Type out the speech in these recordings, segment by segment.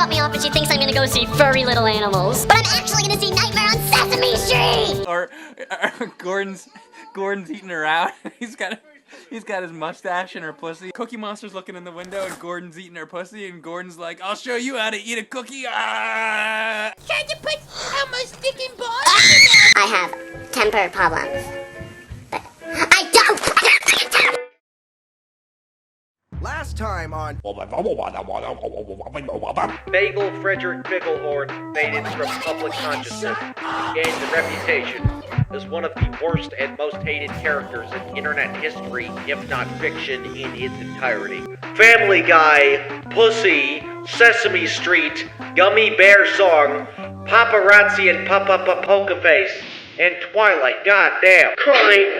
cut me off and she thinks I'm gonna go see furry little animals. But I'm actually gonna see Nightmare on Sesame Street! Or Gordon's eating her out. He's got his mustache and her pussy. Cookie Monster's looking in the window and Gordon's eating her pussy and Gordon's like, I'll show you how to eat a cookie. Ah! Trying to put how much sticking balls in your mouth. I have temper problems. But I don't! Last time on Bagel Frederick Bigglehorn faded from public consciousness, gained a reputation as one of the worst and most hated characters in internet history, if not fiction, in its entirety. Family Guy, Pussy, Sesame Street, Gummy Bear Song, Paparazzi and Poker Face, and Twilight, goddamn. Crime,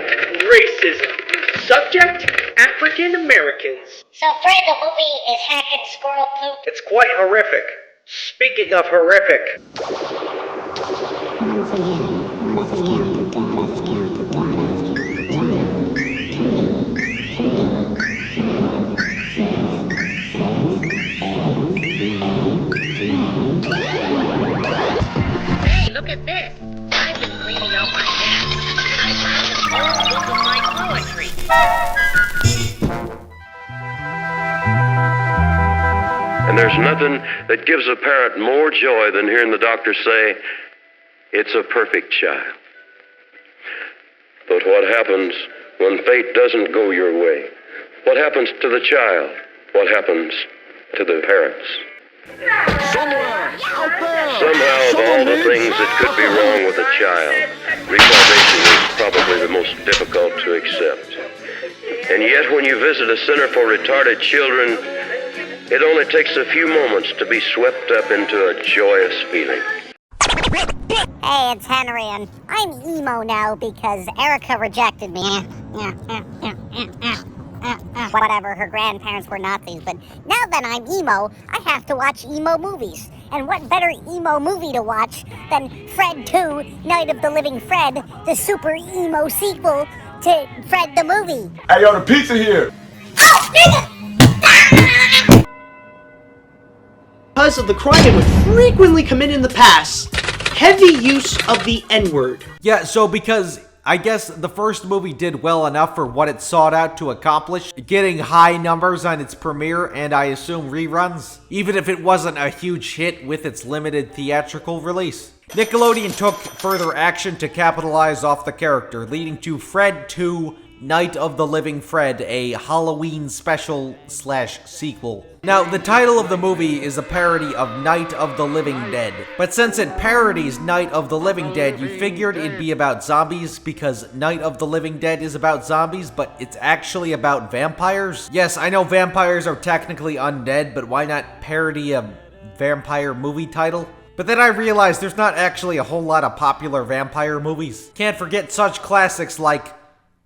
racism. Subject, African Americans. So Fred, the movie is hacking squirrel poop? It's quite horrific. Speaking of horrific. Once again, let's count the dots. Let's count the dots. 2, 3, 4, 5, 6, 7, 8. Hey, look at this. I've been cleaning out my desk. I found a whole book of my poetry. And there's nothing that gives a parent more joy than hearing the doctor say, it's a perfect child. But what happens when fate doesn't go your way? What happens to the child? What happens to the parents? Somehow, of all the things that could be wrong with a child, retardation is probably the most difficult to accept. And yet, when you visit a center for retarded children, it only takes a few moments to be swept up into a joyous feeling. Hey, it's Henry, and I'm emo now because Erica rejected me. Whatever, her grandparents were Nazis, but now that I'm emo, I have to watch emo movies. And what better emo movie to watch than Fred 2, Night of the Living Fred, the super emo sequel to Fred the movie. Hey, yo, the pizza here! Oh, nigga! Because of the crime it would frequently commit in the past, heavy use of the N-word. Yeah, so because I guess the first movie did well enough for what it sought out to accomplish, getting high numbers on its premiere and I assume reruns, even if it wasn't a huge hit with its limited theatrical release. Nickelodeon took further action to capitalize off the character, leading to Fred 2, Night of the Living Fred, a Halloween special/sequel. Now, the title of the movie is a parody of Night of the Living Dead, but since it parodies Night of the Living Dead, you figured it'd be about zombies because Night of the Living Dead is about zombies, but it's actually about vampires. Yes, I know vampires are technically undead, but why not parody a vampire movie title? But then I realized there's not actually a whole lot of popular vampire movies. Can't forget such classics like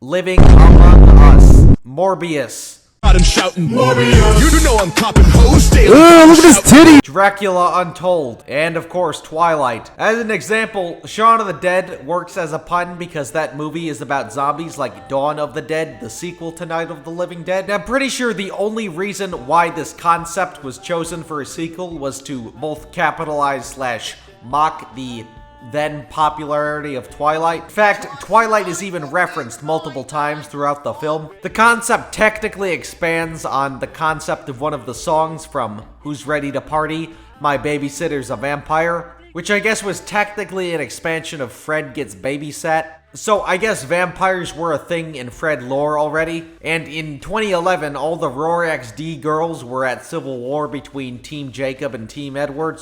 Living Among Us, Morbius, I'm shouting Morbius. You know I'm copping hoes daily. look at this titty! Dracula Untold, and of course Twilight. As an example, Shaun of the Dead works as a pun because that movie is about zombies like Dawn of the Dead, the sequel to Night of the Living Dead. And I'm pretty sure the only reason why this concept was chosen for a sequel was to both capitalize/mock the then popularity of Twilight. In fact, Twilight is even referenced multiple times throughout the film. The concept technically expands on the concept of one of the songs from Who's Ready to Party? My Babysitter's a Vampire, which I guess was technically an expansion of Fred Gets Babysat. So I guess vampires were a thing in Fred lore already, and in 2011, all the Roar XD girls were at civil war between Team Jacob and Team Edward,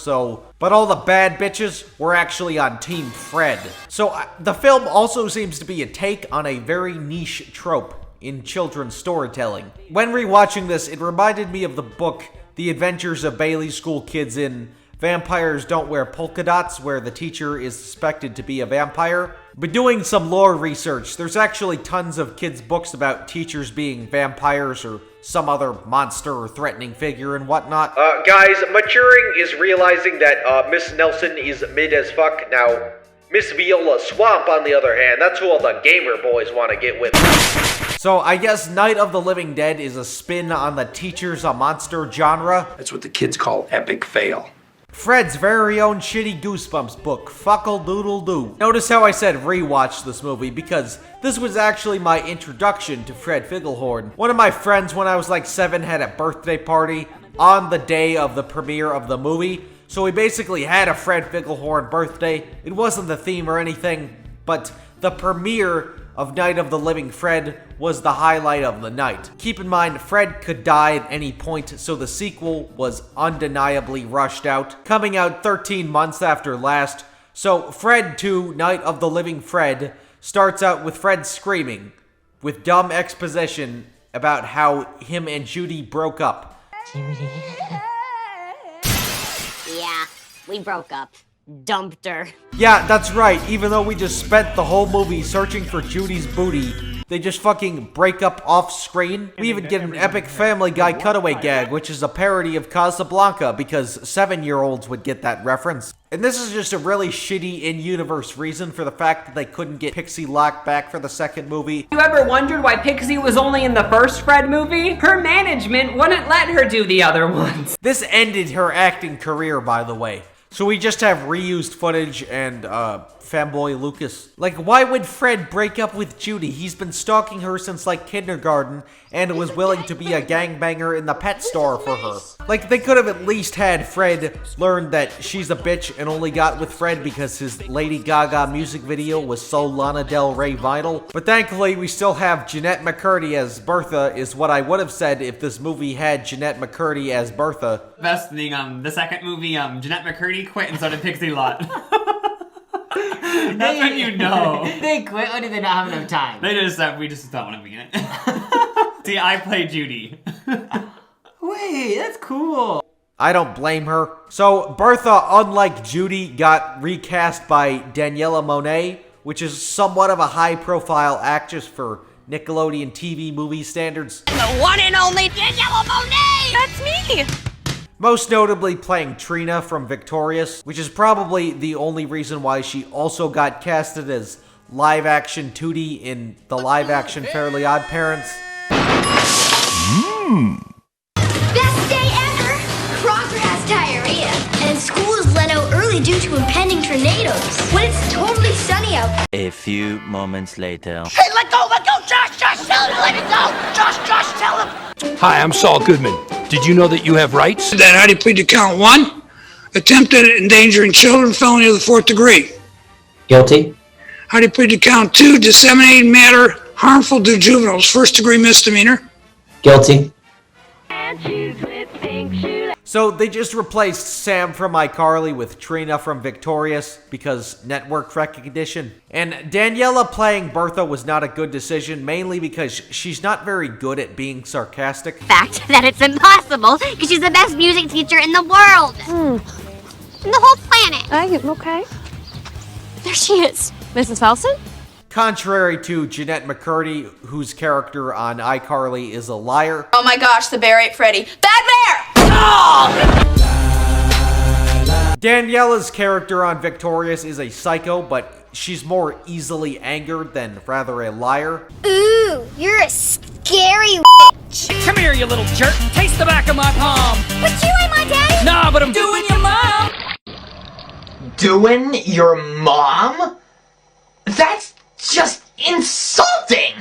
but all the bad bitches were actually on Team Fred. So the film also seems to be a take on a very niche trope in children's storytelling. When rewatching this, it reminded me of the book The Adventures of Bailey School Kids in Vampires Don't Wear Polka Dots, where the teacher is suspected to be a vampire. But doing some lore research, there's actually tons of kids' books about teachers being vampires or some other monster or threatening figure and whatnot. Guys, maturing is realizing that Miss Nelson is mid as fuck. Now, Miss Viola Swamp, on the other hand, that's who all the gamer boys want to get with. So I guess Night of the Living Dead is a spin on the teacher's a monster genre. That's what the kids call epic fail. Fred's very own shitty Goosebumps book, Fuckle Doodle Doo. Notice how I said rewatch this movie, because this was actually my introduction to Fred Figglehorn. One of my friends when I was like 7 had a birthday party on the day of the premiere of the movie, so we basically had a Fred Figglehorn birthday. It wasn't the theme or anything, but the premiere of Night of the Living Fred was the highlight of the night. Keep in mind, Fred could die at any point, so the sequel was undeniably rushed out, coming out 13 months after last. So Fred 2, Night of the Living Fred, starts out with Fred screaming, with dumb exposition about how him and Judy broke up. Judy. Yeah, we broke up. Dumped her. Yeah, that's right. Even though we just spent the whole movie searching for Judy's booty, they just fucking break up off screen. We even get an epic Family Guy cutaway gag, which is a parody of Casablanca, because 7-year-olds would get that reference. And this is just a really shitty in-universe reason for the fact that they couldn't get Pixie Locke back for the second movie. You ever wondered why Pixie was only in the first Fred movie? Her management wouldn't let her do the other ones. This ended her acting career, by the way. So we just have reused footage and, fanboy Lucas. Like, why would Fred break up with Judy? He's been stalking her since, like, kindergarten, and was willing to be a gangbanger in the pet store for her. Like, they could have at least had Fred learn that she's a bitch and only got with Fred because his Lady Gaga music video was so Lana Del Rey vital. But thankfully, we still have Jeanette McCurdy as Bertha, is what I would have said if this movie had Jeanette McCurdy as Bertha. Best thing, the second movie, Jeanette McCurdy quit and started Pixie Lott. That's when you know. They quit or did they not have enough time? They just said, we just don't want to be in it. See, I play Judy. Wait, that's cool. I don't blame her. So, Bertha, unlike Judy, got recast by Daniela Monet, which is somewhat of a high-profile actress for Nickelodeon TV movie standards. The one and only Daniela Monet! That's me! Most notably playing Trina from Victorious, which is probably the only reason why she also got casted as live-action Tootie in the live-action Fairly Odd Parents. Best day ever! Crocker has diarrhea, and school is let out early due to impending tornadoes. When it's totally sunny out. A few moments later. Hey, let go, Josh, tell him to let it go! Josh, tell him! Hi, I'm Saul Goodman. Did you know that you have rights? Then how do you plead to count 1? Attempted endangering children, felony of the 4th degree. Guilty. How do you plead to count 2? Disseminating matter harmful to juveniles, 1st degree misdemeanor. Guilty. So they just replaced Sam from iCarly with Trina from Victorious because network recognition. And Daniela playing Bertha was not a good decision, mainly because she's not very good at being sarcastic. Fact that it's impossible because she's the best music teacher in the world. In the whole planet. Okay. There she is. Mrs. Felsen? Contrary to Jeanette McCurdy, whose character on iCarly is a liar. Oh my gosh, the bear ate Freddy. Bad bear! Daniela's character on Victorious is a psycho, but she's more easily angered than rather a liar. Ooh, you're a scary witch. Come here, you little jerk. Taste the back of my palm. But you ain't my daddy. Nah, but I'm doing your mom. Doing your mom? That's just insulting!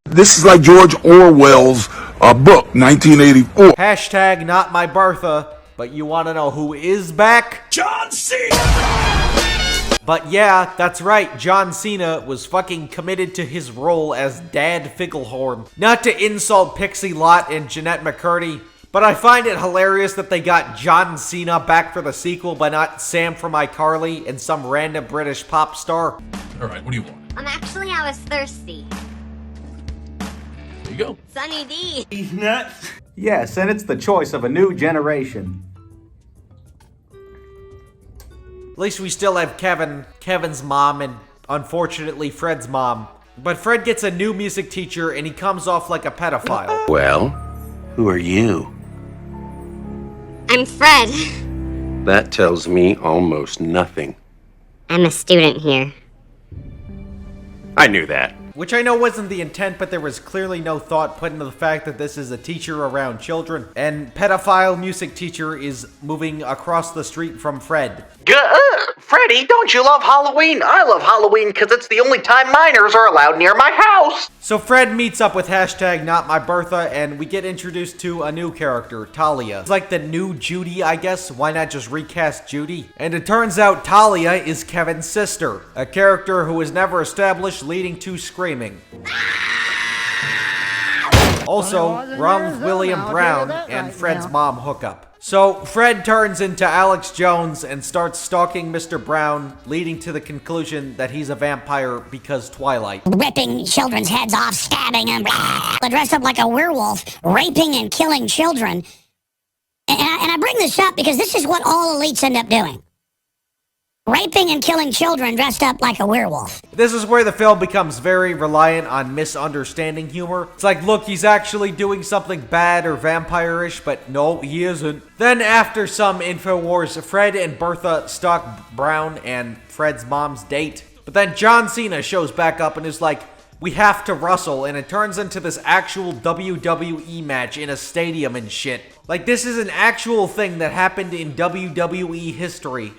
This is like George Orwell's book, 1984. Hashtag not my Bertha, but you want to know who is back? John Cena! But yeah, that's right, John Cena was fucking committed to his role as Dad Figglehorn. Not to insult Pixie Lott and Jeanette McCurdy, but I find it hilarious that they got John Cena back for the sequel, but not Sam from iCarly and some random British pop star. Alright, what do you want? I was thirsty. There you go. Sunny D. He's nuts. Yes, and it's the choice of a new generation. At least we still have Kevin's mom, and unfortunately Fred's mom. But Fred gets a new music teacher and he comes off like a pedophile. Well, who are you? I'm Fred. That tells me almost nothing. I'm a student here. I knew that. which I know wasn't the intent, but there was clearly no thought put into the fact that this is a teacher around children, and pedophile music teacher is moving across the street from Fred. Freddy, don't you love Halloween? I love Halloween because it's the only time minors are allowed near my house. So Fred meets up with hashtag not my Bertha, and we get introduced to a new character, Talia. It's like the new Judy, I guess. Why not just recast Judy? And it turns out Talia is Kevin's sister, a character who was never established, leading to screaming. Also, Rum William Brown and Fred's mom hook up. So, Fred turns into Alex Jones and starts stalking Mr. Brown, leading to the conclusion that he's a vampire because Twilight. Ripping children's heads off, stabbing them, dressed up like a werewolf, raping and killing children. And I bring this up because this is what all elites end up doing. Raping and killing children dressed up like a werewolf. This is where the film becomes very reliant on misunderstanding humor. It's like, look, he's actually doing something bad or vampire-ish, but no, he isn't. Then after some InfoWars, Fred and Bertha stalk Brown and Fred's mom's date. But then John Cena shows back up and is like, we have to wrestle, and it turns into this actual WWE match in a stadium and shit. Like, this is an actual thing that happened in WWE history.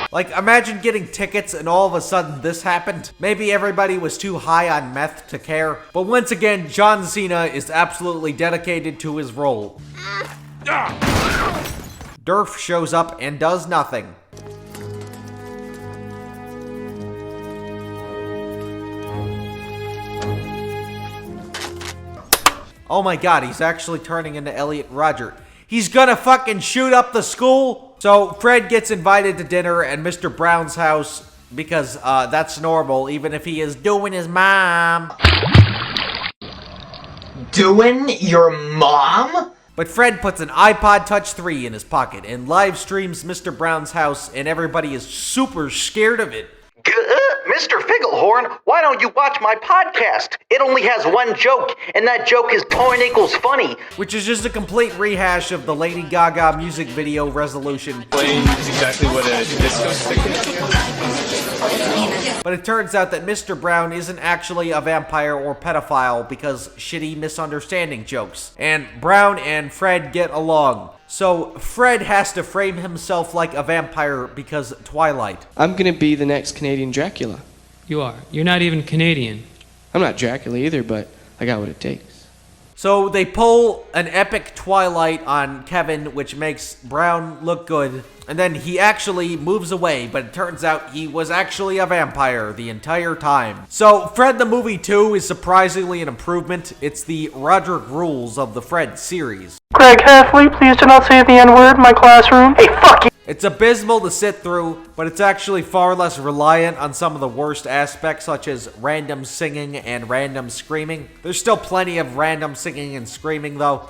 Like, imagine getting tickets and all of a sudden this happened. Maybe everybody was too high on meth to care. But once again, John Cena is absolutely dedicated to his role. Durf shows up and does nothing. Oh my god, he's actually turning into Elliot Rodger. He's gonna fucking shoot up the school? So Fred gets invited to dinner at Mr. Brown's house because that's normal, even if he is doing his mom. Doing your mom? But Fred puts an iPod Touch 3 in his pocket and live streams Mr. Brown's house, and everybody is super scared of it. Mr. Figglehorn, why don't you watch my podcast? It only has one joke, and that joke is porn equals funny. Which is just a complete rehash of the Lady Gaga music video resolution. Exactly what a disco stick is. But it turns out that Mr. Brown isn't actually a vampire or pedophile because shitty misunderstanding jokes. And Brown and Fred get along. So Fred has to frame himself like a vampire because Twilight. I'm gonna be the next Canadian Dracula. You are. You're not even Canadian. I'm not Dracula either, but I got what it takes. So they pull an epic Twilight on Kevin, which makes Brown look good. And then he actually moves away, but it turns out he was actually a vampire the entire time. So Fred the Movie 2 is surprisingly an improvement. It's the Roderick Rules of the Fred series. Greg Heffley, please do not say the N-word in my classroom. Hey, fuck you! It's abysmal to sit through, but it's actually far less reliant on some of the worst aspects, such as random singing and random screaming. There's still plenty of random singing and screaming, though.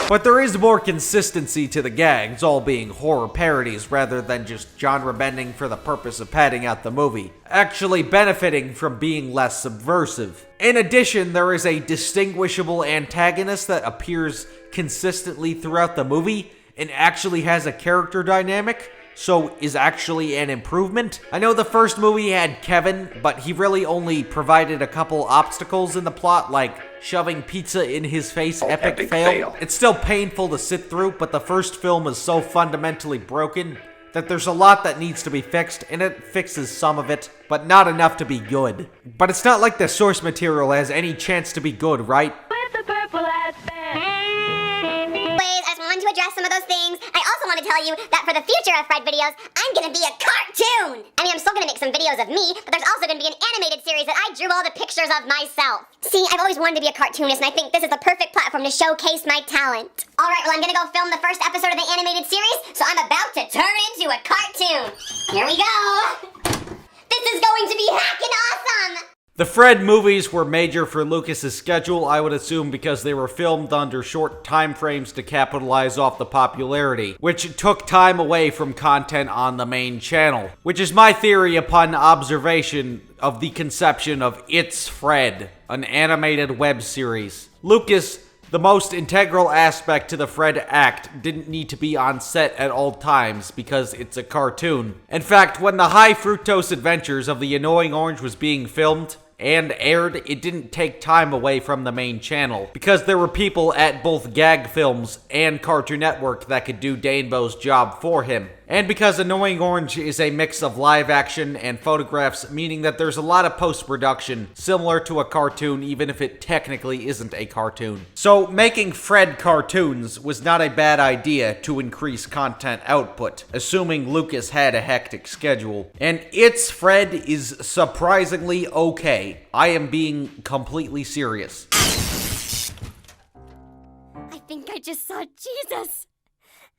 But there is more consistency to the gags, all being horror parodies rather than just genre bending for the purpose of padding out the movie, actually benefiting from being less subversive. In addition, there is a distinguishable antagonist that appears consistently throughout the movie and actually has a character dynamic, so is actually an improvement. I know the first movie had Kevin, but he really only provided a couple obstacles in the plot, like shoving pizza in his face, epic fail. It's still painful to sit through, but the first film is so fundamentally broken that there's a lot that needs to be fixed, and it fixes some of it, but not enough to be good. But it's not like the source material has any chance to be good, right? To address some of those things, I also want to tell you that for the future of Fred videos, I'm gonna be a cartoon! I mean, I'm still gonna make some videos of me, but there's also gonna be an animated series that I drew all the pictures of myself. See, I've always wanted to be a cartoonist, and I think this is the perfect platform to showcase my talent. Alright, well, I'm gonna go film the first episode of the animated series, so I'm about to turn into a cartoon. Here we go! This is going to be hackin' awesome! The Fred movies were major for Lucas's schedule, I would assume, because they were filmed under short time frames to capitalize off the popularity, which took time away from content on the main channel. Which is my theory upon observation of the conception of It's Fred, an animated web series. Lucas, the most integral aspect to the Fred act, didn't need to be on set at all times because it's a cartoon. In fact, when the High Fructose Adventures of the Annoying Orange was being filmed and aired, it didn't take time away from the main channel, because there were people at both Gag Films and Cartoon Network that could do Danebo's job for him. And because Annoying Orange is a mix of live action and photographs, meaning that there's a lot of post-production, similar to a cartoon even if it technically isn't a cartoon. So making Fred cartoons was not a bad idea to increase content output, assuming Lucas had a hectic schedule. And It's Fred is surprisingly okay. I am being completely serious. I think I just saw Jesus.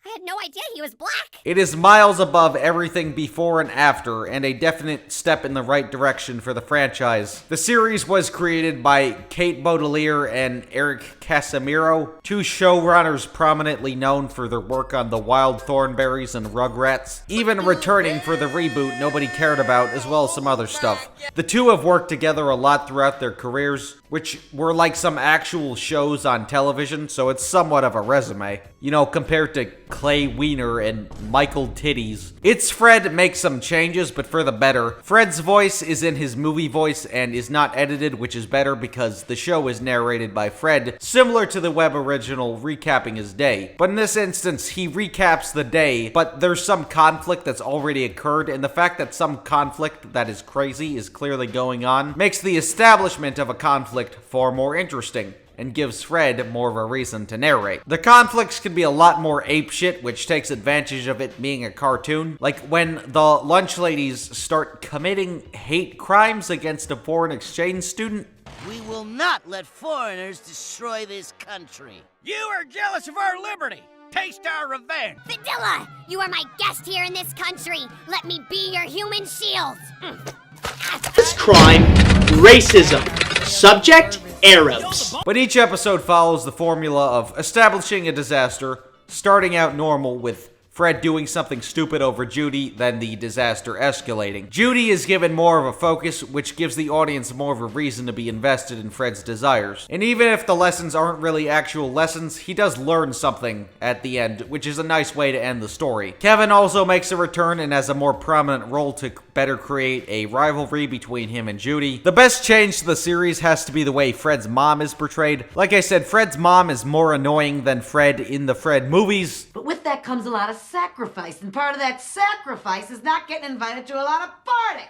I had no idea he was black. It is miles above everything before and after, and a definite step in the right direction for the franchise. The series was created by Kate Baudelaire and Eric Casimiro, two showrunners prominently known for their work on The Wild Thornberrys and Rugrats, even returning for the reboot nobody cared about, as well as some other stuff. The two have worked together a lot throughout their careers, which were like some actual shows on television, so it's somewhat of a resume. You know, compared to Clay Wiener and Michael Titties. It's Fred makes some changes, but for the better. Fred's voice is in his movie voice and is not edited, which is better because the show is narrated by Fred, similar to the web original recapping his day. But in this instance, he recaps the day, but there's some conflict that's already occurred, and the fact that some conflict that is crazy is clearly going on makes the establishment of a conflict far more interesting, and gives Fred more of a reason to narrate. The conflicts can be a lot more apeshit, which takes advantage of it being a cartoon. Like when the lunch ladies start committing hate crimes against a foreign exchange student. We will not let foreigners destroy this country. You are jealous of our liberty. Taste our revenge. Fadilla, you are my guest here in this country. Let me be your human shield. This crime, racism. Subject, Arabs. But each episode follows the formula of establishing a disaster, starting out normal with Fred doing something stupid over Judy, then the disaster escalating. Judy is given more of a focus, which gives the audience more of a reason to be invested in Fred's desires. And even if the lessons aren't really actual lessons, he does learn something at the end, which is a nice way to end the story. Kevin also makes a return and has a more prominent role to better create a rivalry between him and Judy. The best change to the series has to be the way Fred's mom is portrayed. Like I said, Fred's mom is more annoying than Fred in the Fred movies. But with that comes a lot of sacrifice, and part of that sacrifice is not getting invited to a lot of parties.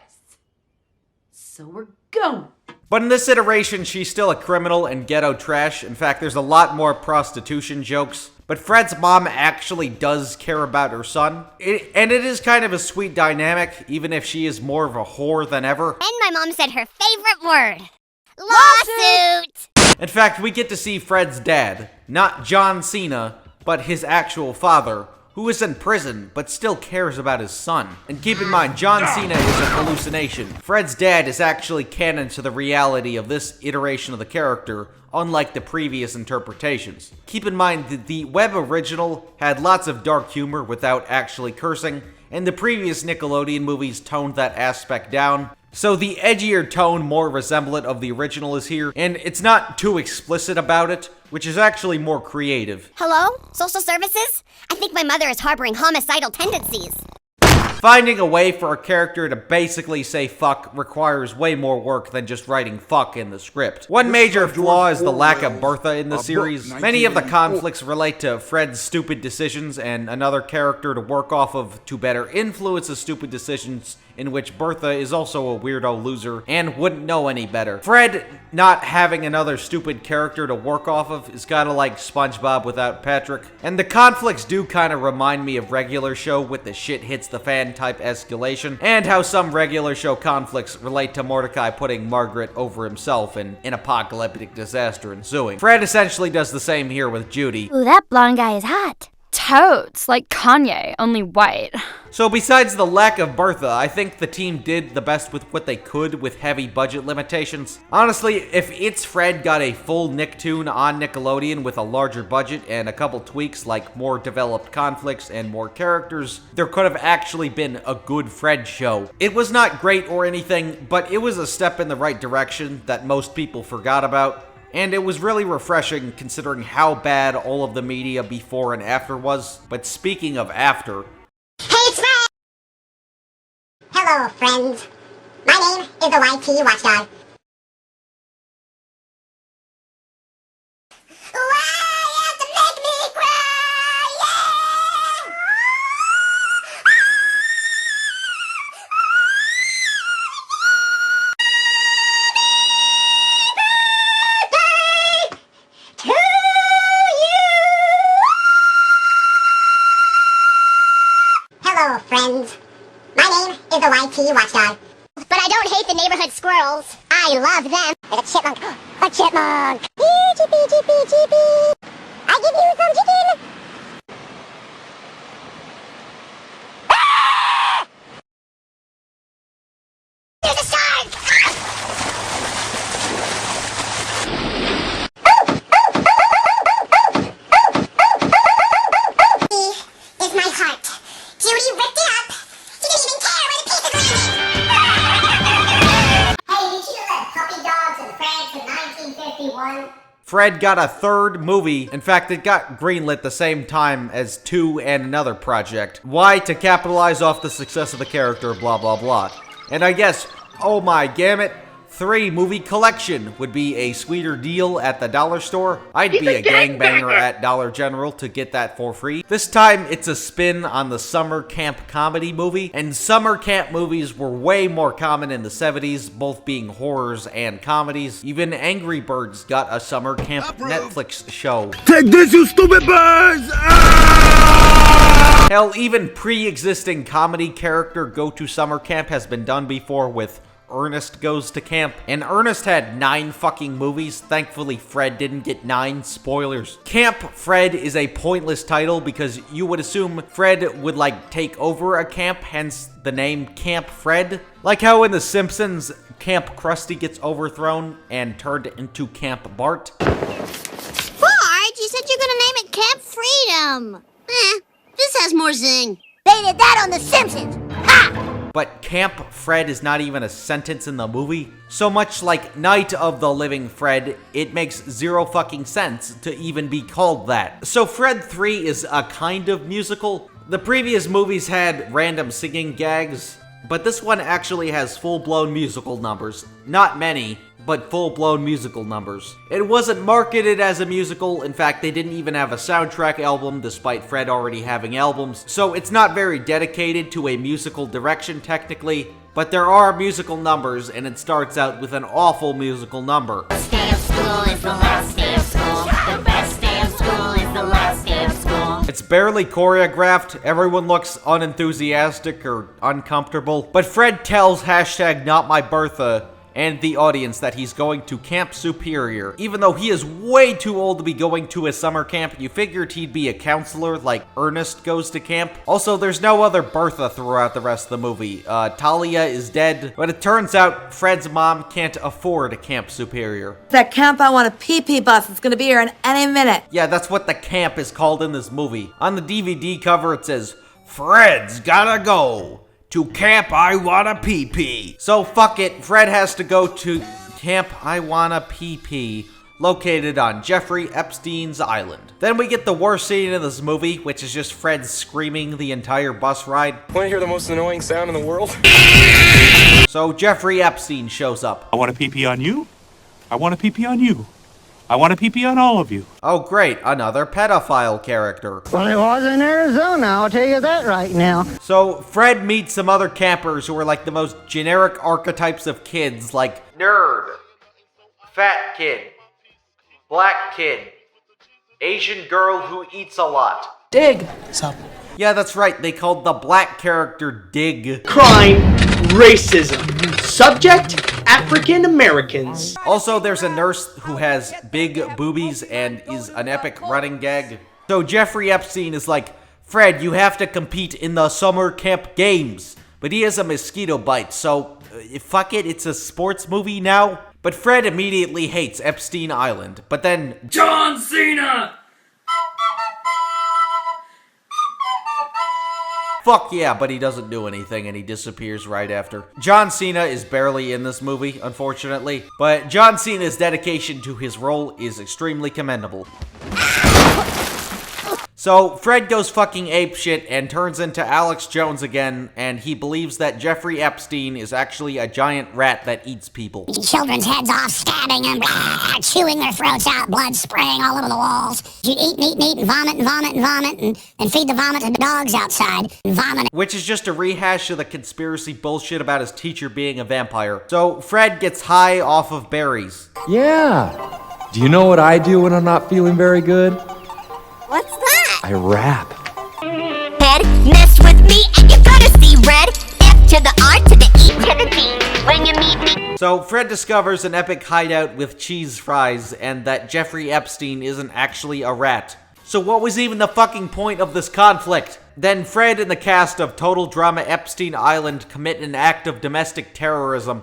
So we're going. But in this iteration, she's still a criminal and ghetto trash. In fact, there's a lot more prostitution jokes. But Fred's mom actually does care about her son. And it is kind of a sweet dynamic, even if she is more of a whore than ever. And my mom said her favorite word. Lawsuit! In fact, we get to see Fred's dad. Not John Cena, but his actual father, who is in prison, but still cares about his son. And keep in mind, John Cena is a hallucination. Fred's dad is actually canon to the reality of this iteration of the character, unlike the previous interpretations. Keep in mind that the web original had lots of dark humor without actually cursing, and the previous Nickelodeon movies toned that aspect down. So the edgier tone, more resemblant of the original is here, and it's not too explicit about it, which is actually more creative. Hello? Social services? I think my mother is harboring homicidal tendencies. Finding a way for a character to basically say fuck requires way more work than just writing fuck in the script. One major flaw is the lack of Bertha in the series. Many of the conflicts relate to Fred's stupid decisions and another character to work off of to better influence the stupid decisions, in which Bertha is also a weirdo loser and wouldn't know any better. Fred not having another stupid character to work off of is kinda like SpongeBob without Patrick. And the conflicts do kinda remind me of Regular Show with the shit hits the fan type escalation, and how some Regular Show conflicts relate to Mordecai putting Margaret over himself and an apocalyptic disaster ensuing. Fred essentially does the same here with Judy. Ooh, that blonde guy is hot. Totes, like Kanye, only white. So besides the lack of Bertha, I think the team did the best with what they could with heavy budget limitations. Honestly, if It's Fred got a full Nicktoon on Nickelodeon with a larger budget and a couple tweaks like more developed conflicts and more characters, there could have actually been a good Fred show. It was not great or anything, but it was a step in the right direction that most people forgot about. And it was really refreshing considering how bad all of the media before and after was. But speaking of after... Hey, it's Fred! Hello, friends. My name is the YT Watchdog. Hello, friends. My name is the YT Watchdog. But I don't hate the neighborhood squirrels. I love them. There's a chipmunk. A chipmunk. Chippy, chippy, chippy. I give you some chicken. Ah! There's a shark. Is my heart. Judy ripped it up. She didn't even care where the piece of granite. Hey, did you know that puppy dogs in France in 1951? Fred got a third movie. In fact, it got greenlit the same time as 2 and another project. Why? To capitalize off the success of the character, blah blah blah. And I guess, oh my gamut, 3 movie collection would be a sweeter deal at the dollar store. I'd be a gangbanger at Dollar General to get that for free. This time, it's a spin on the summer camp comedy movie, and summer camp movies were way more common in the 70s, both being horrors and comedies. Even Angry Birds got a summer camp Netflix show. Take this, you stupid birds! Hell, even pre-existing comedy character Go to Summer Camp has been done before with Ernest Goes to Camp. And Ernest had 9 fucking movies. Thankfully, Fred didn't get 9. Spoilers. Camp Fred is a pointless title because you would assume Fred would, like, take over a camp, hence the name Camp Fred. Like how in The Simpsons, Camp Krusty gets overthrown and turned into Camp Bart. Bart, you said you're gonna name it Camp Freedom. This has more zing. They did that on The Simpsons. Ha! But Camp Fred is not even a sentence in the movie. So much like Night of the Living Fred, it makes zero fucking sense to even be called that. So Fred 3 is a kind of musical. The previous movies had random singing gags, but this one actually has full-blown musical numbers. Not many, but full-blown musical numbers. It wasn't marketed as a musical. In fact, they didn't even have a soundtrack album, despite Fred already having albums. So it's not very dedicated to a musical direction, technically. But there are musical numbers, and it starts out with an awful musical number. First day of school is the last day of school. The best day of school is the last day of school. It's barely choreographed, everyone looks unenthusiastic or uncomfortable. But Fred tells #NotMyBertha and the audience that he's going to Camp Superior. Even though he is way too old to be going to a summer camp, you figured he'd be a counselor like Ernest Goes to Camp. Also, there's no other Bertha throughout the rest of the movie. Talia is dead, but it turns out Fred's mom can't afford Camp Superior. That camp I want a PP bus. It's gonna be here in any minute. Yeah, that's what the camp is called in this movie. On the DVD cover it says, "Fred's gotta go to Camp I Wanna PP." So fuck it, Fred has to go to Camp I Wanna PP, located on Jeffrey Epstein's island. Then we get the worst scene in this movie, which is just Fred screaming the entire bus ride. Want to hear the most annoying sound in the world? So Jeffrey Epstein shows up. I want to PP on you. I want to PP on you. I want to PP on all of you. Oh great, another pedophile character. Well, it was in Arizona, I'll tell you that right now. So Fred meets some other campers who are like the most generic archetypes of kids, like nerd, fat kid, black kid, Asian girl who eats a lot. Dig. Sup? Yeah, that's right, they called the black character Dig. Crime, racism. Subject, African Americans. Also, there's a nurse who has big boobies and is an epic running gag. So Jeffrey Epstein is like, Fred, you have to compete in the summer camp games. But he has a mosquito bite, so fuck it, it's a sports movie now. But Fred immediately hates Epstein Island. But then John Cena! fuck yeah, but he doesn't do anything and he disappears right after. John Cena is barely in this movie, unfortunately. But John Cena's dedication to his role is extremely commendable. So, Fred goes fucking apeshit and turns into Alex Jones again, and he believes that Jeffrey Epstein is actually a giant rat that eats people. Children's heads off, stabbing them, chewing their throats out, blood spraying all over the walls. You'd eat and eat and eat and vomit and vomit and vomit and feed the vomit to the dogs outside and vomit. Which is just a rehash of the conspiracy bullshit about his teacher being a vampire. So, Fred gets high off of berries. Yeah. Do you know what I do when I'm not feeling very good? What's that? I rap. Head, mess with me and you're gonna see red. F to the R to the E to the D when you meet me. So, Fred discovers an epic hideout with cheese fries and that Jeffrey Epstein isn't actually a rat. So what was even the fucking point of this conflict? Then Fred and the cast of Total Drama Epstein Island commit an act of domestic terrorism.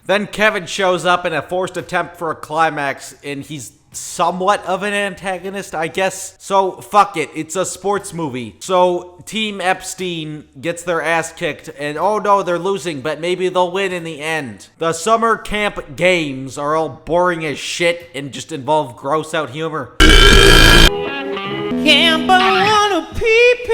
Then Kevin shows up in a forced attempt for a climax, and he's somewhat of an antagonist, I guess. So, fuck it, it's a sports movie. So, Team Epstein gets their ass kicked, and oh no, they're losing, but maybe they'll win in the end. The summer camp games are all boring as shit and just involve gross out humor. Camp on a pee-pee.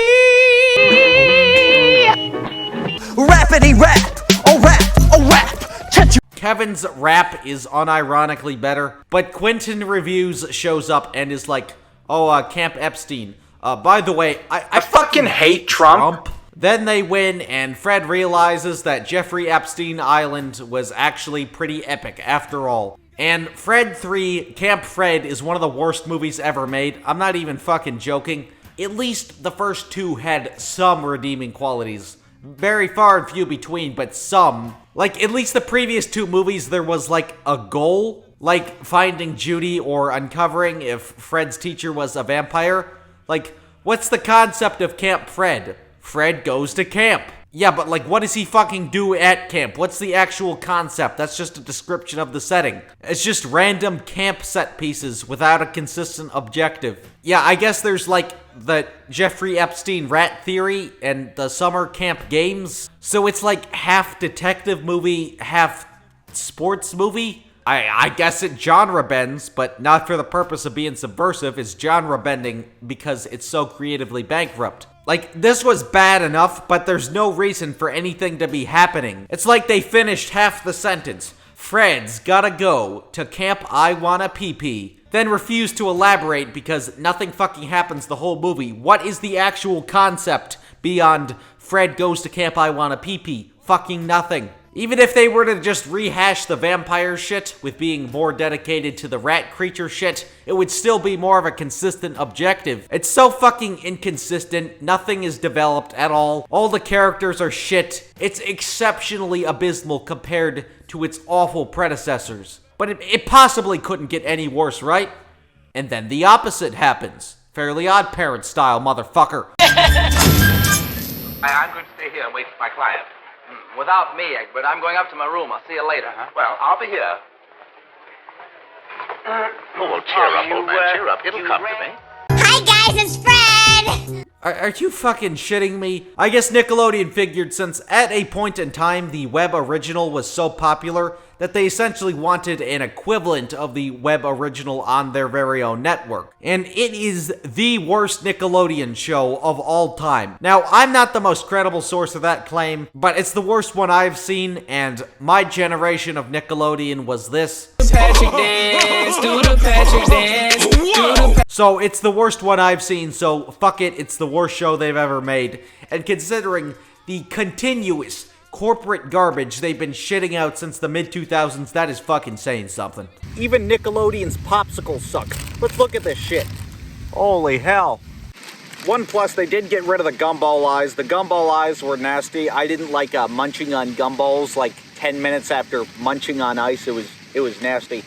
Rappity rap, oh rap, catch you. Kevin's rap is unironically better, but Quentin Reviews shows up and is like, oh, Camp Epstein. By the way, I fucking hate Trump. Then they win, and Fred realizes that Jeffrey Epstein Island was actually pretty epic after all. And Fred 3, Camp Fred, is one of the worst movies ever made. I'm not even fucking joking. At least the first two had some redeeming qualities. Very far and few between, but some. Like, at least the previous two movies, there was, like, a goal. Like, finding Judy or uncovering if Fred's teacher was a vampire. Like, what's the concept of Camp Fred? Fred goes to camp. Yeah, but, like, what does he fucking do at camp? What's the actual concept? That's just a description of the setting. It's just random camp set pieces without a consistent objective. Yeah, I guess there's, like, the Jeffrey Epstein rat theory and the summer camp games. So it's like half detective movie, half sports movie. I guess it genre bends, but not for the purpose of being subversive. It's genre bending because it's so creatively bankrupt. Like, this was bad enough, but there's no reason for anything to be happening. It's like they finished half the sentence. Fred's gotta go to Camp I Wanna Pee-Pee. Then refuse to elaborate because nothing fucking happens the whole movie. What is the actual concept beyond Fred goes to Camp I Wanna Pee-Pee? Fucking nothing. Even if they were to just rehash the vampire shit with being more dedicated to the rat creature shit, it would still be more of a consistent objective. It's so fucking inconsistent, nothing is developed at all the characters are shit. It's exceptionally abysmal compared to its awful predecessors. But it possibly couldn't get any worse, right? And then the opposite happens. Fairly Odd Parent style, motherfucker. I'm going to stay here and wait for my client. Without me, Egbert. I'm going up to my room. I'll see you later, huh? Well, I'll be here. Oh, cheer up, old man. Cheer up. It'll come to me. Hi, guys, it's Fred! Are you fucking shitting me? I guess Nickelodeon figured since at a point in time the web original was so popular that they essentially wanted an equivalent of the web original on their very own network. And it is the worst Nickelodeon show of all time. Now, I'm not the most credible source of that claim, but it's the worst one I've seen, and my generation of Nickelodeon was this. Patrick dance, do the Patrick dance, So it's the worst one I've seen, so fuck it, it's the worst show they've ever made. And considering the continuous corporate garbage they've been shitting out since the mid-2000s, that is fucking saying something. Even Nickelodeon's popsicles suck. Let's look at this shit. Holy hell. One plus, they did get rid of the gumball eyes. The gumball eyes were nasty. I didn't like munching on gumballs like 10 minutes after munching on ice. It was nasty.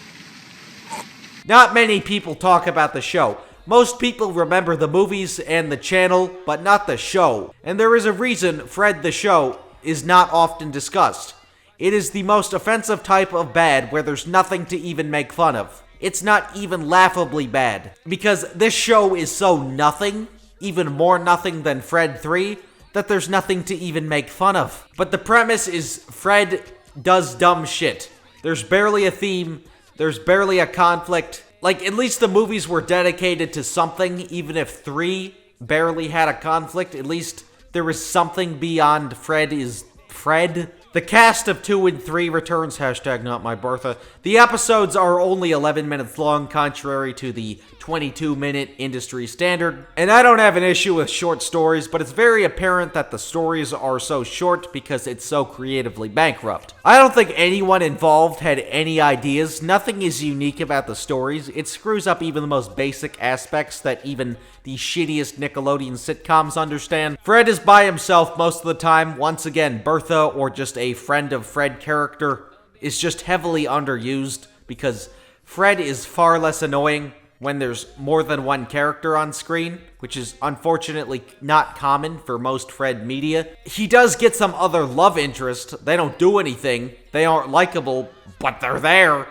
Not many people talk about the show, Most people remember the movies and the channel, but not the show. And there is a reason Fred the Show is not often discussed. It is the most offensive type of bad where there's nothing to even make fun of. It's not even laughably bad. Because this show is so nothing, even more nothing than Fred 3, that there's nothing to even make fun of. But the premise is Fred does dumb shit. There's barely a theme, there's barely a conflict. Like, at least the movies were dedicated to something, even if 3 barely had a conflict. At least there was something beyond Fred is Fred. The cast of 2 and 3 returns, hashtag not my Bertha. The episodes are only 11 minutes long, contrary to the 22-minute industry standard. And I don't have an issue with short stories, but it's very apparent that the stories are so short because it's so creatively bankrupt. I don't think anyone involved had any ideas. Nothing is unique about the stories. It screws up even the most basic aspects that even the shittiest Nickelodeon sitcoms understand. Fred is by himself most of the time. Once again, Bertha, or just a friend of Fred character, is just heavily underused because Fred is far less annoying when there's more than one character on screen, which is unfortunately not common for most Fred media. He does get some other love interest. They don't do anything. They aren't likable, but they're there.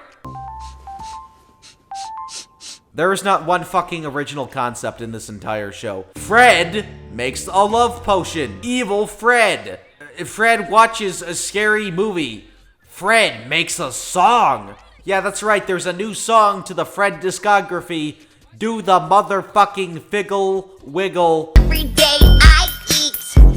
There is not one fucking original concept in this entire show. Fred makes a love potion. Evil Fred. Fred watches a scary movie. Fred makes a song. Yeah, that's right, there's a new song to the Fred discography. Do the motherfucking figgle wiggle. Every day I eat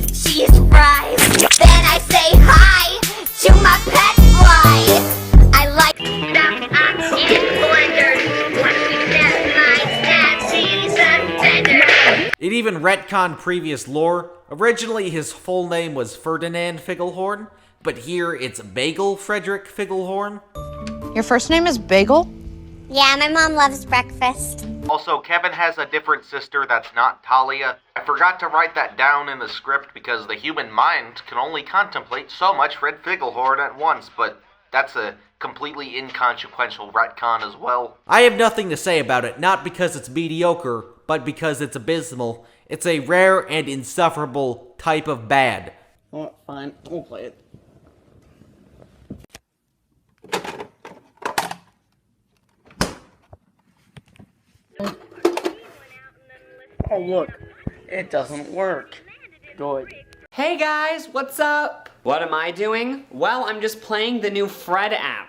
cheese fries. Then I say hi to my pet fly. I like stuff up in blenders. Once we set my nasty suspender. It even retconned previous lore. Originally, his full name was Ferdinand Figglehorn, but here it's Bagel Frederick Figglehorn. Your first name is Bagel? Yeah, my mom loves breakfast. Also, Kevin has a different sister that's not Talia. I forgot to write that down in the script because the human mind can only contemplate so much Fred Figglehorn at once, but that's a completely inconsequential retcon as well. I have nothing to say about it, not because it's mediocre, but because it's abysmal. It's a rare and insufferable type of bad. Oh, fine, we'll play it. Oh, look. It doesn't work. Good. Hey guys, what's up? What am I doing? Well, I'm just playing the new Fred app.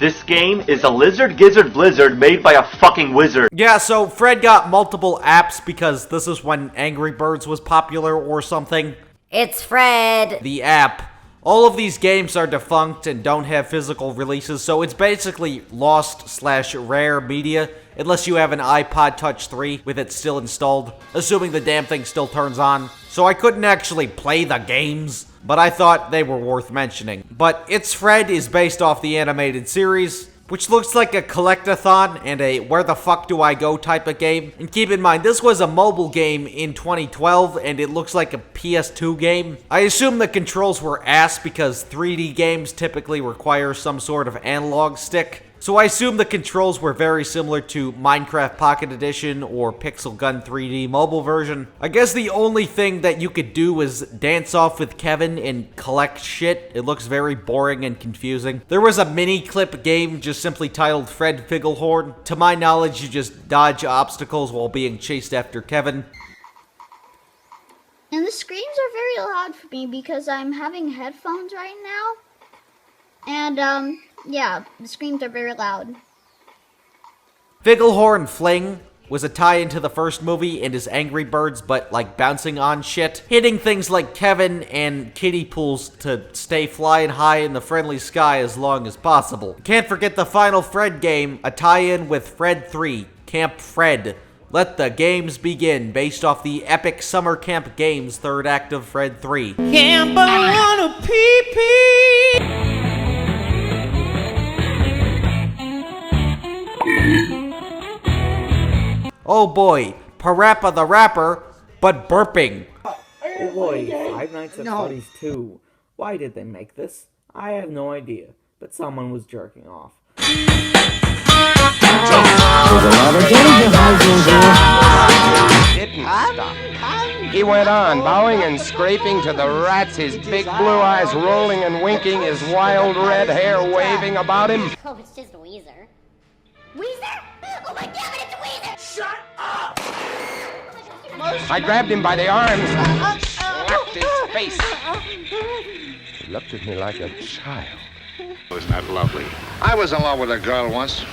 This game is a lizard gizzard blizzard made by a fucking wizard. Yeah, so Fred got multiple apps because this is when Angry Birds was popular or something. It's Fred. The app. All of these games are defunct and don't have physical releases, so it's basically lost/rare media, unless you have an iPod Touch 3 with it still installed, assuming the damn thing still turns on. So I couldn't actually play the games, but I thought they were worth mentioning. But It's Fred is based off the animated series, which looks like a collectathon and a where the fuck do I go type of game. And keep in mind, this was a mobile game in 2012, and it looks like a PS2 game. I assume the controls were ass because 3D games typically require some sort of analog stick. So I assume the controls were very similar to Minecraft Pocket Edition or Pixel Gun 3D mobile version. I guess the only thing that you could do was dance off with Kevin and collect shit. It looks very boring and confusing. There was a mini clip game just simply titled Fred Figglehorn. To my knowledge, you just dodge obstacles while being chased after Kevin. And the screams are very loud for me because I'm having headphones right now. And, yeah, the screams are very loud. Figglehorn Fling was a tie-in to the first movie and is Angry Birds, but like bouncing on shit, hitting things like Kevin and kiddie pools to stay flying high in the friendly sky as long as possible. Can't forget the final Fred game, a tie-in with Fred 3, Camp Fred. Let the games begin, based off the epic Summer Camp Games third act of Fred 3. Camp, I wanna pee-pee. Oh boy, Parappa the Rapper, but burping. Oh boy, Five Nights at Freddy's 2. Why did they make this? I have no idea. but someone was jerking off. Didn't stop. He went on, bowing and scraping to the rats, his big blue eyes rolling and winking, his wild red hair waving about him. Oh, it's just Weezer. Weezer? Oh my god, it's Weezer! Shut up! I grabbed him by the arms, slapped his face. He looked at me like a child. Wasn't that lovely? I was in love with a girl once.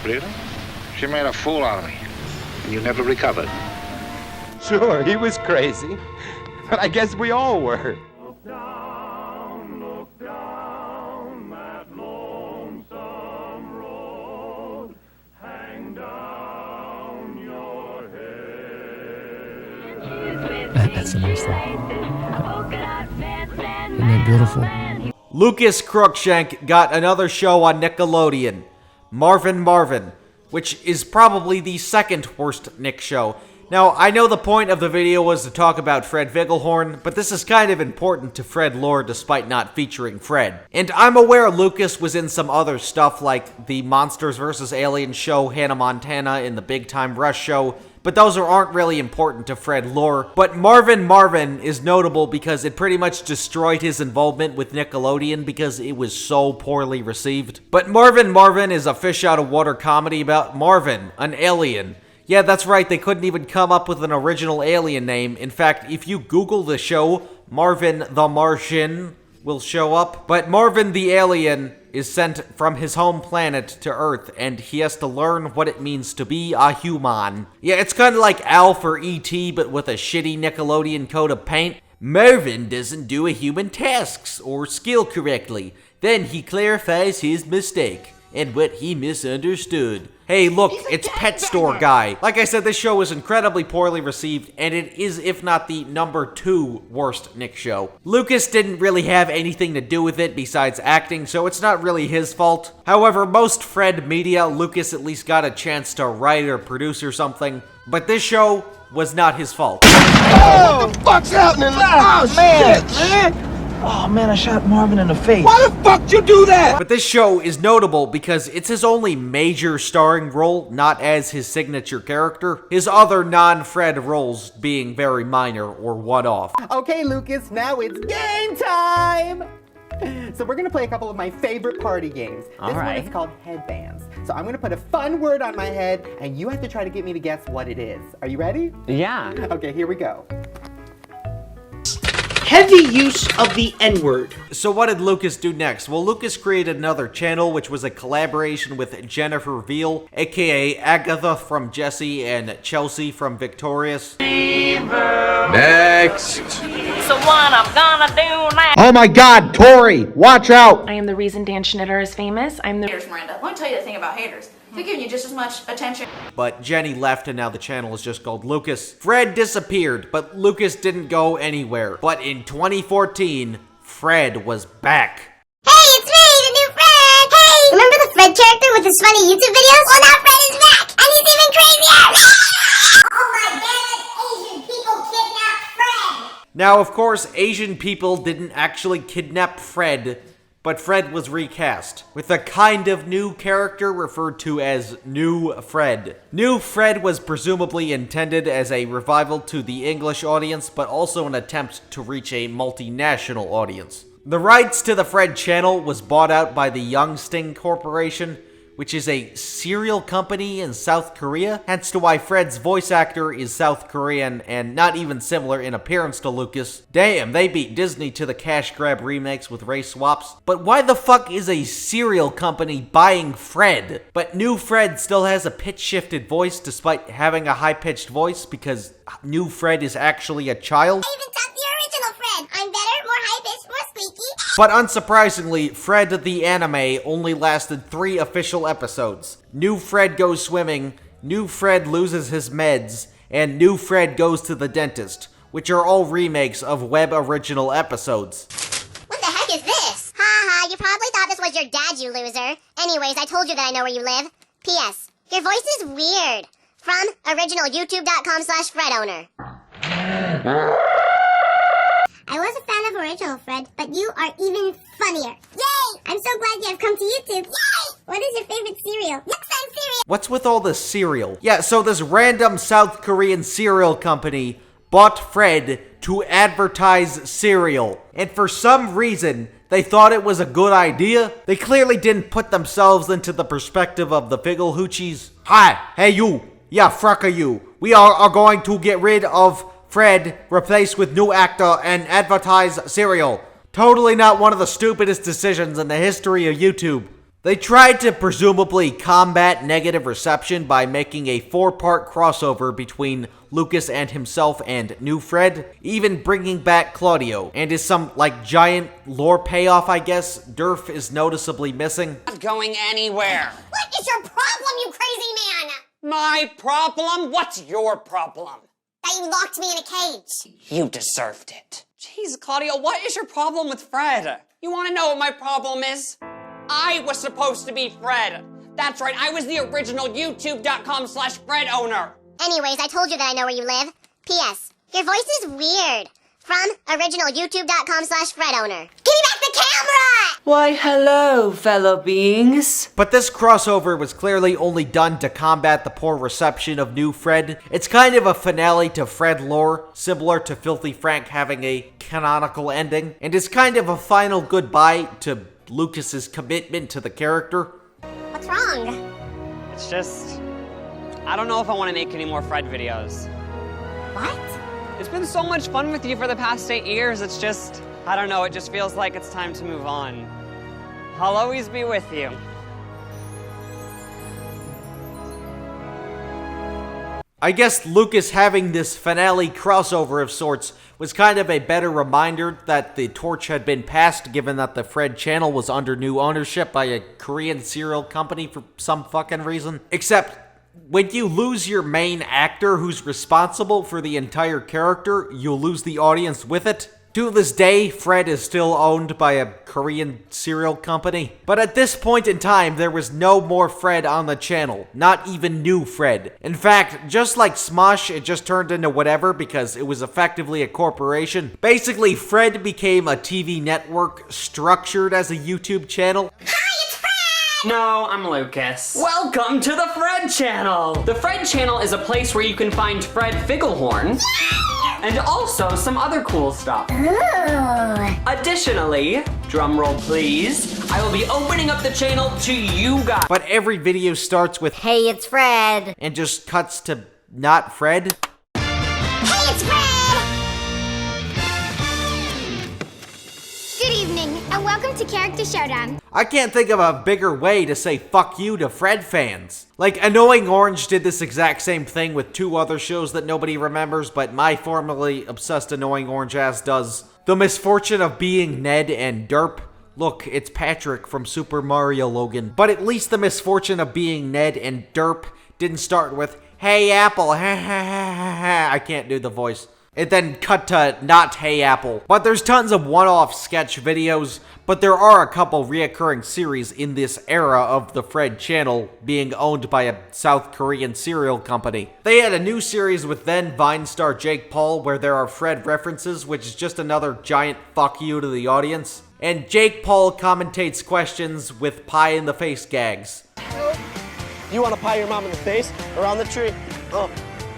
Really? She made a fool out of me. And you never recovered. Sure, he was crazy. But I guess we all were. That's a nice thing. Isn't that beautiful? Lucas Cruikshank got another show on Nickelodeon, Marvin Marvin, which is probably the second worst Nick show. Now, I know the point of the video was to talk about Fred Vigglehorn, but this is kind of important to Fred lore despite not featuring Fred. And I'm aware Lucas was in some other stuff like the Monsters vs. Aliens show, Hannah Montana, and the Big Time Rush show, but those aren't really important to Fred lore. But Marvin Marvin is notable because it pretty much destroyed his involvement with Nickelodeon because it was so poorly received. But Marvin Marvin is a fish-out-of-water comedy about Marvin, an alien. Yeah, that's right, they couldn't even come up with an original alien name. In fact, if you Google the show, Marvin the Martian will show up. But Marvin the alien is sent from his home planet to Earth, and he has to learn what it means to be a human. Yeah, it's kind of like Alf or E.T., but with a shitty Nickelodeon coat of paint. Marvin doesn't do a human tasks or skill correctly. Then he clarifies his mistake and what he misunderstood. Hey, look, it's Pet Store Guy. Like I said, this show was incredibly poorly received, and it is, if not the #2 worst Nick show. Lucas didn't really have anything to do with it besides acting, so it's not really his fault. However, most Fred media, Lucas at least got a chance to write or produce or something, but this show was not his fault. Oh, what the fuck's happening? Oh, man, man! Oh man, I shot Marvin in the face. Why the fuck you do that? But this show is notable because it's his only major starring role, not as his signature character. His other non-Fred roles being very minor or one-off. Okay, Lucas, now it's game time! So we're gonna play a couple of my favorite party games. This one is called Headbands. So I'm gonna put a fun word on my head, and you have to try to get me to guess what it is. Are you ready? Yeah. Okay, here we go. Heavy use of the N-word. So what did Lucas do next? Well, Lucas created another channel, which was a collaboration with Jennifer Veal, aka Agatha from Jessie and Chelsea from Victorious. Next. So what I'm gonna do now? Oh my god, Tori, watch out! I am the reason Dan Schnitter is famous. I'm the haters, Miranda. Let me tell you the thing about haters. They're giving you just as much attention. But Jenny left and now the channel is just called Lucas. Fred disappeared, but Lucas didn't go anywhere. But in 2014, Fred was back. Hey, it's me, the new Fred! Hey! Remember the Fred character with his funny YouTube videos? Well, now Fred is back! And he's even crazier! Oh my goodness, Asian people kidnapped Fred! Now, of course, Asian people didn't actually kidnap Fred, but Fred was recast with a kind of new character referred to as New Fred. New Fred was presumably intended as a revival to the English audience, but also an attempt to reach a multinational audience. The rights to the Fred channel was bought out by the Young Sting Corporation, which is a cereal company in South Korea, hence to why Fred's voice actor is South Korean and not even similar in appearance to Lucas. Damn, they beat Disney to the cash grab remakes with race swaps. But why the fuck is a cereal company buying Fred? But New Fred still has a pitch-shifted voice despite having a high-pitched voice because New Fred is actually a child. I even taught the original Fred! I'm better, more high-pitched, more squeaky. But unsurprisingly, Fred the anime only lasted 3 official episodes. New Fred Goes Swimming, New Fred Loses His Meds, and New Fred Goes to the Dentist, which are all remakes of web original episodes. What the heck is this? Ha ha, you probably thought this was your dad, you loser. Anyways, I told you that I know where you live. P.S. Your voice is weird. From originalyoutube.com/FredOwner. I was a fan of original Fred, but you are even funnier. Yay! I I'm so glad you have come to YouTube. Yay! What is your favorite cereal? Next time cereal. What's with all this cereal? Yeah, so this random South Korean cereal company bought Fred to advertise cereal. And for some reason, they thought it was a good idea. They clearly didn't put themselves into the perspective of the Figgle Hoochies. Hi, hey you. Yeah, fuck you. We are going to get rid of Fred, replaced with new actor, and advertise cereal. Totally not one of the stupidest decisions in the history of YouTube. They tried to presumably combat negative reception by making a 4-part crossover between Lucas and himself and New Fred, even bringing back Claudio. And is some, like, giant lore payoff, I guess. Durf is noticeably missing. Not going anywhere. What is your problem, you crazy man? My problem? What's your problem? That you locked me in a cage. You deserved it. Jeez, Claudio, what is your problem with Fred? You want to know what my problem is? I was supposed to be Fred. That's right, I was the original YouTube.com/Fred owner. Anyways, I told you that I know where you live. P.S. Your voice is weird. From original YouTube.com/Fred owner. Give me back the camera! Why, hello, fellow beings. But this crossover was clearly only done to combat the poor reception of New Fred. It's kind of a finale to Fred lore, similar to Filthy Frank having a canonical ending, and it's kind of a final goodbye to Lucas's commitment to the character. What's wrong? It's just, I don't know if I want to make any more Fred videos. What? It's been so much fun with you for the past 8 years, it's just, I don't know, it just feels like it's time to move on. I'll always be with you. I guess Lucas having this finale crossover of sorts was kind of a better reminder that the torch had been passed, given that the Fred channel was under new ownership by a Korean cereal company for some fucking reason. Except, when you lose your main actor who's responsible for the entire character, you'll lose the audience with it. To this day, Fred is still owned by a Korean cereal company. But at this point in time, there was no more Fred on the channel. Not even New Fred. In fact, just like Smosh, it just turned into whatever because it was effectively a corporation. Basically, Fred became a TV network structured as a YouTube channel. No, I'm Lucas. Welcome to the Fred channel! The Fred channel is a place where you can find Fred Figglehorn, and also some other cool stuff. Ooh. Additionally, drumroll please, I will be opening up the channel to you guys. But every video starts with, "Hey, it's Fred," and just cuts to not Fred. Hey, it's Fred! Good evening, and welcome to Character Showdown. I can't think of a bigger way to say fuck you to Fred fans. Like, Annoying Orange did this exact same thing with 2 other shows that nobody remembers, but my formerly obsessed Annoying Orange ass does. The Misfortune of Being Ned and Derp. Look, it's Patrick from Super Mario Logan. But at least The Misfortune of Being Ned and Derp didn't start with, "Hey Apple, ha ha ha ha ha." I can't do the voice. It then cut to not Hey Apple. But there's tons of one-off sketch videos, but there are a couple reoccurring series in this era of the Fred channel being owned by a South Korean cereal company. They had a new series with then Vine star Jake Paul where there are Fred references, which is just another giant fuck you to the audience. And Jake Paul commentates questions with pie-in-the-face gags. You want to pie your mom in the face? Around the tree? Oh.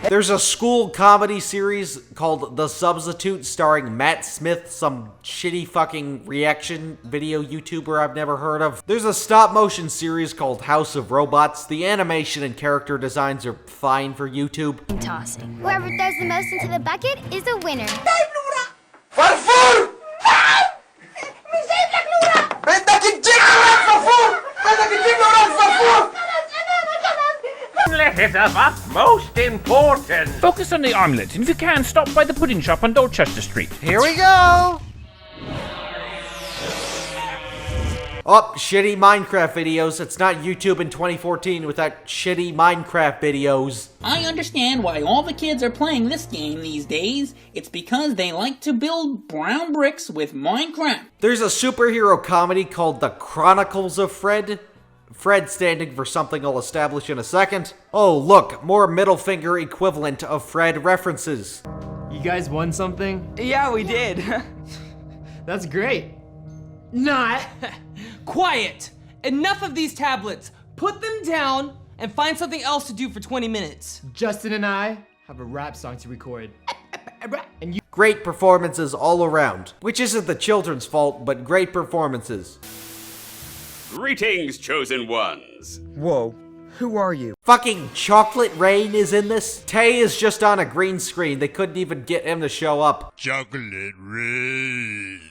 There's a school comedy series called The Substitute starring Matt Smith, some shitty fucking reaction video YouTuber I've never heard of. There's a stop-motion series called House of Robots. The animation and character designs are fine for YouTube. Tossing. Whoever throws the most into the bucket is the winner. Is of utmost importance. Focus on the omelette, and if you can, stop by the pudding shop on Dorchester Street. Here we go! Oh, shitty Minecraft videos. It's not YouTube in 2014 without shitty Minecraft videos. I understand why all the kids are playing this game these days. It's because they like to build brown bricks with Minecraft. There's a superhero comedy called The Chronicles of Fred. Fred standing for something I'll establish in a second. Oh, look, more middle finger equivalent of Fred references. You guys won something? Yeah, we did. That's great. Not. Quiet! Enough of these tablets. Put them down and find something else to do for 20 minutes. Justin and I have a rap song to record. And you Great performances all around. Which isn't the children's fault, but great performances. Greetings, chosen ones. Whoa, who are you? Fucking Chocolate Rain is in this? Tay is just on a green screen. They couldn't even get him to show up. Chocolate Rain.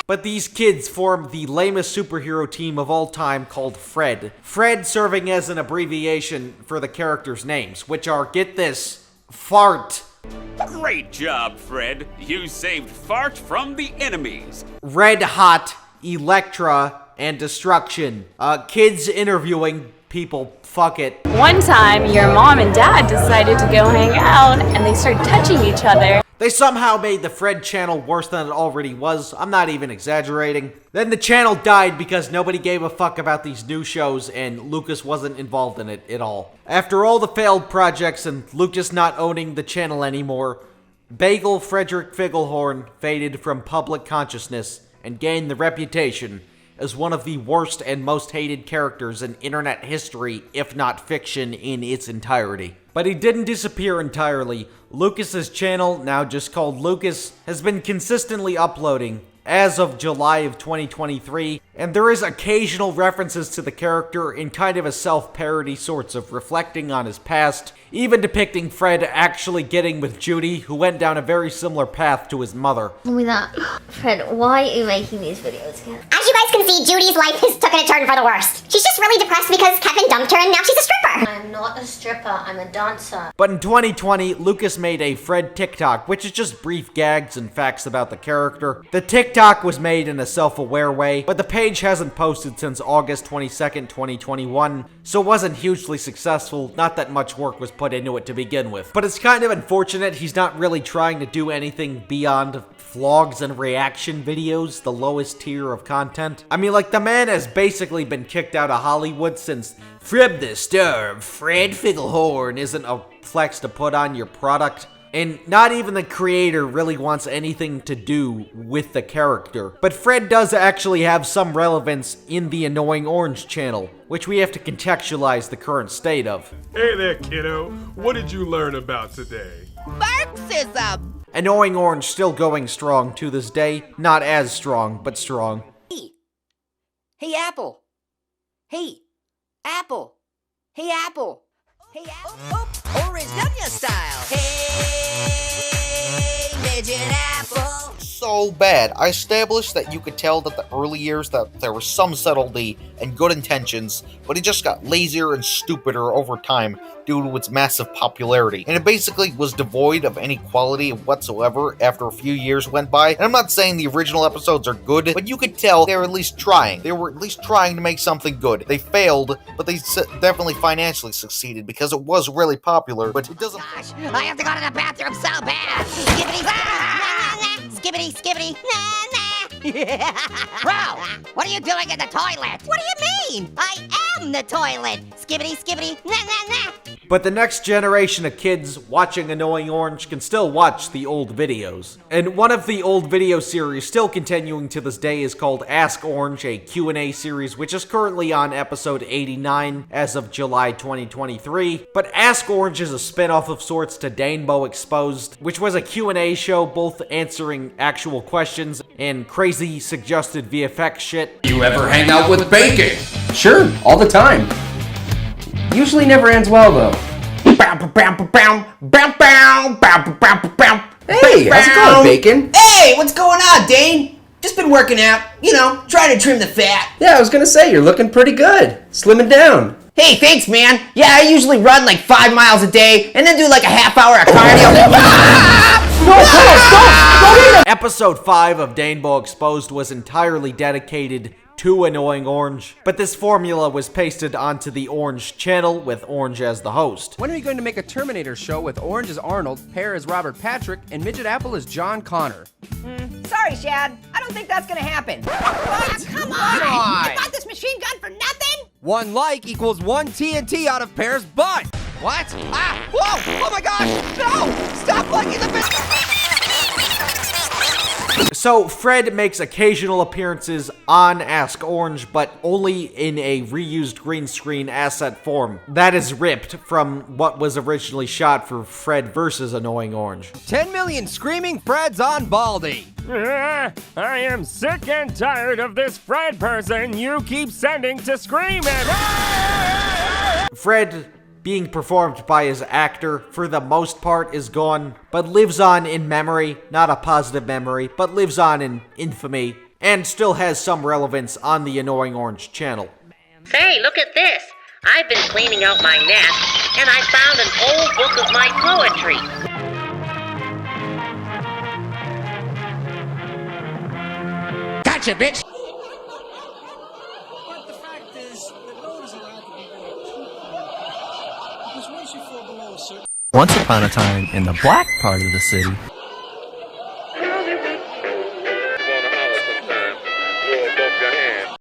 But these kids form the lamest superhero team of all time called Fred. Fred serving as an abbreviation for the characters' names, which are, get this, Fart, Great job, Fred. You saved Fart from the enemies. Red Hot, Electra, and Destruction. Kids interviewing people, fuck it. One time, your mom and dad decided to go hang out, and they started touching each other. They somehow made the Fred channel worse than it already was. I'm not even exaggerating. Then the channel died because nobody gave a fuck about these new shows and Lucas wasn't involved in it at all. After all the failed projects and Lucas not owning the channel anymore, Bagel Frederick Figglehorn faded from public consciousness and gained the reputation as one of the worst and most hated characters in internet history, if not fiction, in its entirety. But he didn't disappear entirely. Lucas's channel, now just called Lucas, has been consistently uploading as of July of 2023, and there is occasional references to the character in kind of a self-parody sorts of reflecting on his past, even depicting Fred actually getting with Judy, who went down a very similar path to his mother. Tell me that. Fred, why are you making these videos again? As you guys can see, Judy's life has taken a turn for the worst. She's just really depressed because Kevin dumped her and now she's a stripper. I'm not a stripper, I'm a dancer. But in 2020, Lucas made a Fred TikTok, which is just brief gags and facts about the character. The TikTok was made in a self-aware way, but the page hasn't posted since August 22nd, 2021, so it wasn't hugely successful. Not that much work was put into it to begin with. But it's kind of unfortunate he's not really trying to do anything beyond vlogs and reaction videos, the lowest tier of content. I mean, like, the man has basically been kicked out of Hollywood since Fred the Star, Fred Figglehorn isn't a flex to put on your product. And not even the creator really wants anything to do with the character. But Fred does actually have some relevance in the Annoying Orange channel, which we have to contextualize the current state of. Hey there, kiddo. What did you learn about today? Marxism! Annoying Orange still going strong to this day. Not as strong, but strong. Hey, Apple. Hey, Apple. Hey, Apple. Hey, Apple. Orange Nugget style. Hey, midget apple. So bad. I established that you could tell that the early years that there was some subtlety and good intentions, but it just got lazier and stupider over time due to its massive popularity. And it basically was devoid of any quality whatsoever after a few years went by. And I'm not saying the original episodes are good, but you could tell they were at least trying. They were at least trying to make something good. They failed, but they definitely financially succeeded because it was really popular, but it doesn't... Gosh, I have to go to the bathroom so bad. Skibbity, skibbity, skibbity, nah, nah. Bro, what are you doing in the toilet? What do you mean? I am the toilet. Skibbity, skibbity, nah, nah, nah. But the next generation of kids watching Annoying Orange can still watch the old videos. And one of the old video series still continuing to this day is called Ask Orange, a Q&A series, which is currently on episode 89 as of July 2023. But Ask Orange is a spin-off of sorts to Danebo Exposed, which was a Q&A show both answering actual questions and crazy suggested VFX shit. You ever hang out with bacon? Sure, all the time. Usually never ends well though. Hey, how's it going, Bacon? Hey, what's going on, Dane? Just been working out, you know, trying to trim the fat. Yeah, I was gonna say, you're looking pretty good. Slimming down. Hey, thanks, man. Yeah, I usually run like 5 miles a day and then do like a half hour of cardio. Episode 5 of Danebo Exposed was entirely dedicated to Annoying Orange, but this formula was pasted onto the Orange channel with Orange as the host. When are you going to make a Terminator show with Orange as Arnold, Pear as Robert Patrick, and Midget Apple as John Connor? Sorry, Shad. I don't think that's gonna happen. What? Come on! You bought this machine gun for nothing? 1 like equals 1 TNT out of Pear's butt. What? Ah! Whoa! Oh my gosh! No! Stop liking the So, Fred makes occasional appearances on Ask Orange, but only in a reused green screen asset form. That is ripped from what was originally shot for Fred versus Annoying Orange. 10 million screaming Freds on Baldy. I am sick and tired of this Fred person you keep sending to scream at. Fred, being performed by his actor, for the most part is gone, but lives on in memory, not a positive memory, but lives on in infamy, and still has some relevance on the Annoying Orange channel. Say, look at this! I've been cleaning out my nest, and I found an old book of my poetry. Gotcha, bitch! Once upon a time, in the black part of the city,